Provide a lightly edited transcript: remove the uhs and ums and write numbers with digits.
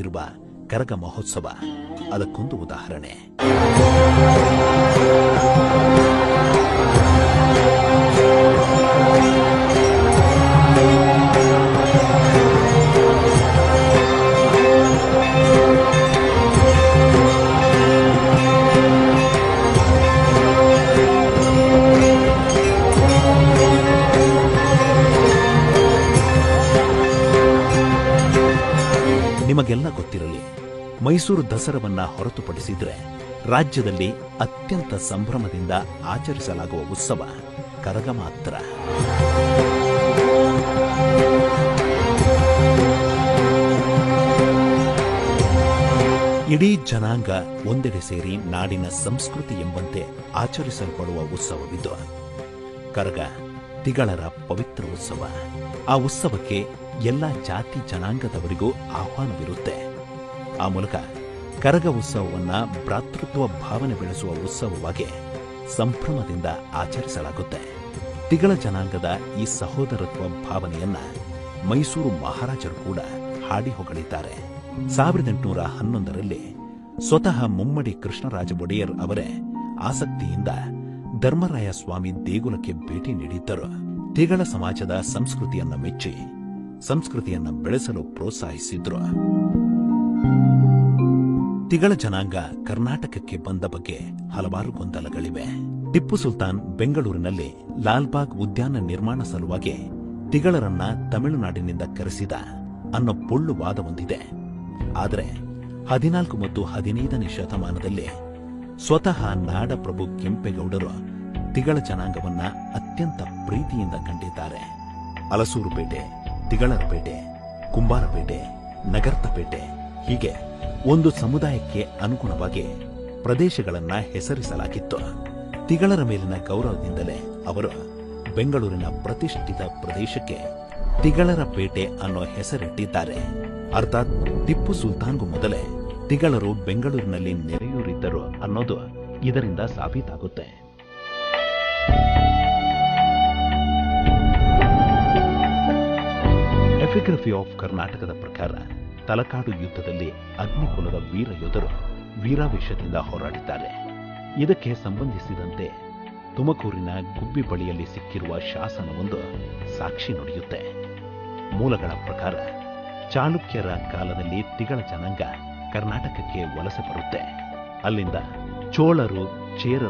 ನಡೆಯುತ್ತಿರುವ ಕರಗ ಮಹೋತ್ಸವ ಅದಕ್ಕೊಂದು ಉದಾಹರಣೆ. ನಿಮಗೆಲ್ಲ ಗೊತ್ತಿರಲಿ, ಮೈಸೂರು ದಸರಾವನ್ನ ಹೊರತುಪಡಿಸಿದ್ರೆ ರಾಜ್ಯದಲ್ಲಿ ಅತ್ಯಂತ ಸಂಭ್ರಮದಿಂದ ಆಚರಿಸಲಾಗುವ ಉತ್ಸವ ಕರಗ ಮಾತ್ರ. ಇಡೀ ಜನಾಂಗ ಒಂದೆಡೆ ಸೇರಿ ನಾಡಿನ ಸಂಸ್ಕೃತಿ ಎಂಬಂತೆ ಆಚರಿಸಲ್ಪಡುವ ಉತ್ಸವವಿದು. ಕರಗ ತಿಗಳರ ಪವಿತ್ರ ಉತ್ಸವ. ಆ ಉತ್ಸವಕ್ಕೆ ಎಲ್ಲ ಜಾತಿ ಜನಾಂಗದವರಿಗೂ ಆಹ್ವಾನವಿರುತ್ತೆ. ಆ ಮೂಲಕ ಕರಗ ಉತ್ಸವವನ್ನ ಭ್ರಾತೃತ್ವ ಭಾವನೆ ಬೆಳೆಸುವ ಉತ್ಸವವಾಗಿ ಸಂಭ್ರಮದಿಂದ ಆಚರಿಸಲಾಗುತ್ತೆ. ತಿಗಳ ಜನಾಂಗದ ಈ ಸಹೋದರತ್ವ ಭಾವನೆಯನ್ನ ಮೈಸೂರು ಮಹಾರಾಜರು ಕೂಡ ಹಾಡಿ ಹೊಗಳಿದ್ದಾರೆ. 1811ರಲ್ಲಿ ಸ್ವತಃ ಮುಮ್ಮಡಿ ಕೃಷ್ಣರಾಜ ಒಡೆಯರ್ ಅವರೇ ಆಸಕ್ತಿಯಿಂದ ಧರ್ಮರಾಯ ಸ್ವಾಮಿ ದೇಗುಲಕ್ಕೆ ಭೇಟಿ ನೀಡಿದ್ದರು. ತಿಗಳ ಸಮಾಜದ ಸಂಸ್ಕೃತಿಯನ್ನ ಮೆಚ್ಚಿ ಸಂಸ್ಕೃತಿಯನ್ನ ಬೆಳೆಸಲು ಪ್ರೋತ್ಸಾಹಿಸಿದ್ರು. ತಿಗಳ ಜನಾಂಗ ಕರ್ನಾಟಕಕ್ಕೆ ಬಂದ ಬಗ್ಗೆ ಹಲವಾರು ಗೊಂದಲಗಳಿವೆ. ಟಿಪ್ಪು ಸುಲ್ತಾನ್ ಬೆಂಗಳೂರಿನಲ್ಲಿ ಲಾಲ್ಬಾಗ್ ಉದ್ಯಾನ ನಿರ್ಮಾಣ ಸಲುವಾಗಿ ತಿಗಳರನ್ನ ತಮಿಳುನಾಡಿನಿಂದ ಕರೆಸಿದ ಅನ್ನೋ ಪೊಳ್ಳು ವಾದವೊಂದಿದೆ. ಆದರೆ 14 ಮತ್ತು 15ನೇ ಶತಮಾನದಲ್ಲಿ ಸ್ವತಃ ನಾಡಪ್ರಭು ಕೆಂಪೇಗೌಡರು ತಿಗಳ ಜನಾಂಗವನ್ನ ಅತ್ಯಂತ ಪ್ರೀತಿಯಿಂದ ಕಂಡಿದ್ದಾರೆ. ಅಲಸೂರುಪೇಟೆ, ತಿಗಳರಪೇಟೆ, ಕುಂಬಾರಪೇಟೆ, ನಗರ್ತಪೇಟೆ ಹೀಗೆ ಒಂದು ಸಮುದಾಯಕ್ಕೆ ಅನುಗುಣವಾಗಿ ಪ್ರದೇಶಗಳನ್ನ ಹೆಸರಿಸಲಾಗಿತ್ತು. ತಿಗಳರ ಮೇಲಿನ ಗೌರವದಿಂದಲೇ ಅವರು ಬೆಂಗಳೂರಿನ ಪ್ರತಿಷ್ಠಿತ ಪ್ರದೇಶಕ್ಕೆ ತಿಗಳರ ಪೇಟೆ ಅನ್ನೋ ಹೆಸರಿಟ್ಟಿದ್ದಾರೆ. ಅರ್ಥಾತ್ ಟಿಪ್ಪು ಸುಲ್ತಾನ್ಗೂ ಮೊದಲೇ ತಿಗಳರು ಬೆಂಗಳೂರಿನಲ್ಲಿ ನೆಲೆಯೂರಿದ್ದರು ಅನ್ನೋದು ಇದರಿಂದ ಸಾಬೀತಾಗುತ್ತೆ. ಎಪಿಗ್ರಫಿ ಆಫ್ ಕರ್ನಾಟಕದ ಪ್ರಕಾರ ತಲಕಾಡು ಯುದ್ಧದಲ್ಲಿ ಅಗ್ನಿಕುಲದ ವೀರ ಯೋಧರು ವೀರಾವೇಶದಿಂದ ಹೋರಾಡಿದ್ದಾರೆ. ಇದಕ್ಕೆ ಸಂಬಂಧಿಸಿದಂತೆ ತುಮಕೂರಿನ ಗುಬ್ಬಿ ಬಳಿಯಲ್ಲಿ ಸಿಕ್ಕಿರುವ ಶಾಸನವೊಂದು ಸಾಕ್ಷಿ ನುಡಿಯುತ್ತೆ. ಮೂಲಗಳ ಪ್ರಕಾರ ಚಾಲುಕ್ಯರ ಕಾಲದಲ್ಲಿ ತಿಗಳ ಜನಾಂಗ ಕರ್ನಾಟಕಕ್ಕೆ ವಲಸೆ ಬರುತ್ತೆ. ಅಲ್ಲಿಂದ ಚೋಳರು, ಚೇರರು